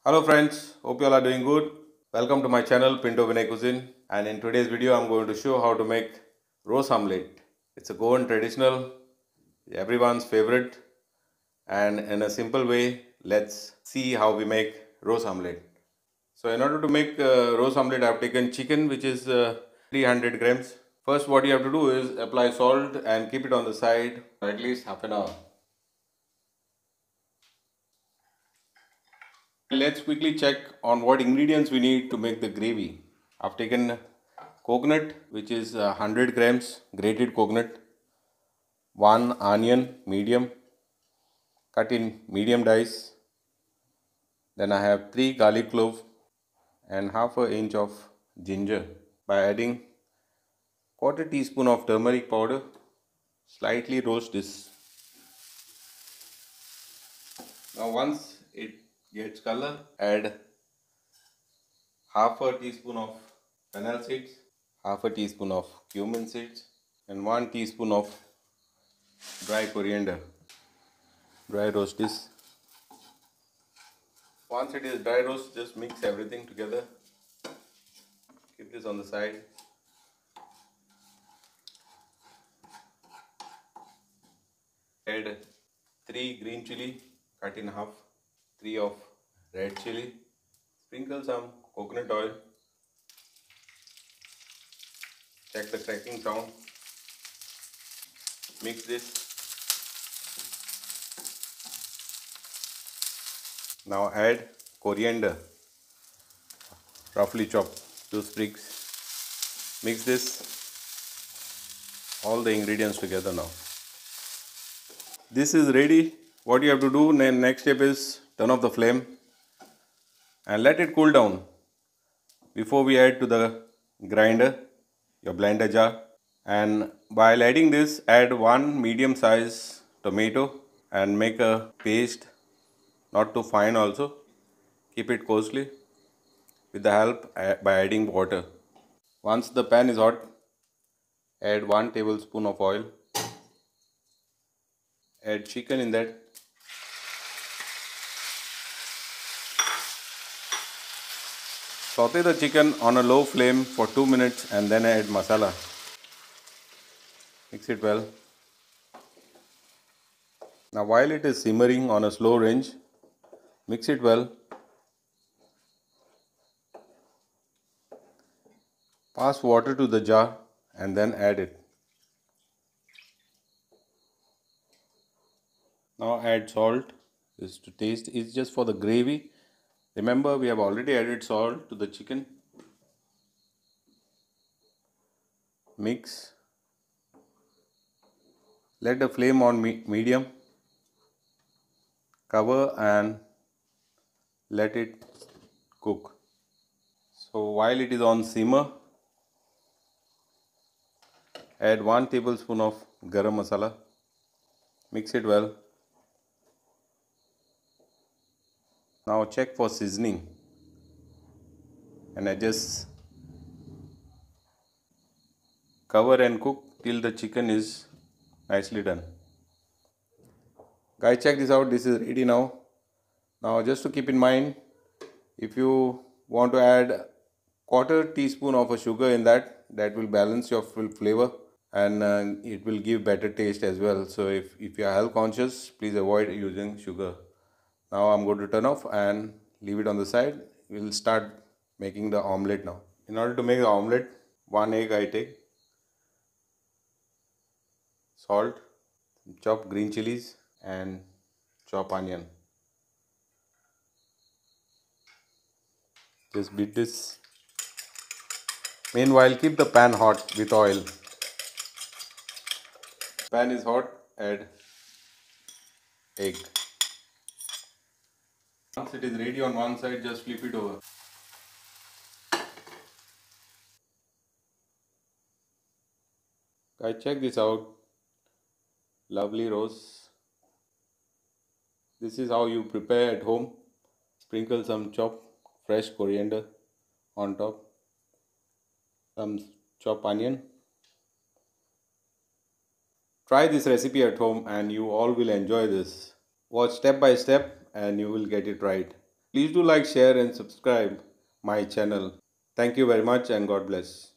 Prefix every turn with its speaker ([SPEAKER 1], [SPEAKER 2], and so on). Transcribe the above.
[SPEAKER 1] Hello friends, hope you all are doing good. Welcome to my channel Pinto Vinay Cuisine, and in today's video I'm going to show how to make roast omelette. It's a Goan traditional, everyone's favorite, and in a simple way let's see how we make roast omelette. So in order to make roast omelette I've taken chicken which is 300 grams. First what you have to do is apply salt and keep it on the side for at least half an hour. Let's quickly check on what ingredients we need to make the gravy. I've taken coconut which is 100 grams grated coconut, one onion medium cut in medium dice, then I have 3 garlic cloves and half an inch of ginger. By adding quarter teaspoon of turmeric powder, slightly roast this. Now once it gets color, add half a teaspoon of fennel seeds, half a teaspoon of cumin seeds, and 1 teaspoon of dry coriander. Dry roast this. Once it is dry roast, just mix everything together. Keep this on the side. Add 3 green chilli cut in half, 3 of red chilli. Sprinkle some coconut oil. Check the cracking sound. Mix this. Now add coriander, roughly chopped, 2 sprigs. Mix this, all the ingredients together now. This is ready. What you have to do next step is turn off the flame and let it cool down before we add to the grinder, your blender jar. And while adding this, add 1 medium size tomato and make a paste, not too fine also. Keep it coarsely with the help by adding water. Once the pan is hot, add 1 tablespoon of oil. Add chicken in that. Saute the chicken on a low flame for 2 minutes and then add masala. Mix it well. Now while it is simmering on a slow range, mix it well. Pass water to the jar and then add it. Now add salt. This to taste is just for the gravy. Remember, we have already added salt to the chicken. Mix. Let the flame on medium. Cover and let it cook. So while it is on simmer, add 1 tablespoon of garam masala. Mix it well. Now check for seasoning and adjust. Cover and cook till the chicken is nicely done. Guys, check this out. This is ready now. Now just to keep in mind, if you want to add quarter teaspoon of a sugar in that will balance your flavor and it will give better taste as well. So if you are health conscious, please avoid using sugar. Now I'm going to turn off and leave it on the side. We'll start making the omelette now. In order to make the omelette, 1 egg I take, salt, chop green chilies and chop onion. Just beat this. Meanwhile, keep the pan hot with oil. Pan is hot, add egg. Once it is ready on one side, just flip it over. Guys, check this out. Lovely roast. This is how you prepare at home. Sprinkle some chopped fresh coriander on top. Some chopped onion. Try this recipe at home and you all will enjoy this. Watch step by step and you will get it right. Please do like, share and subscribe my channel. Thank you very much and God bless.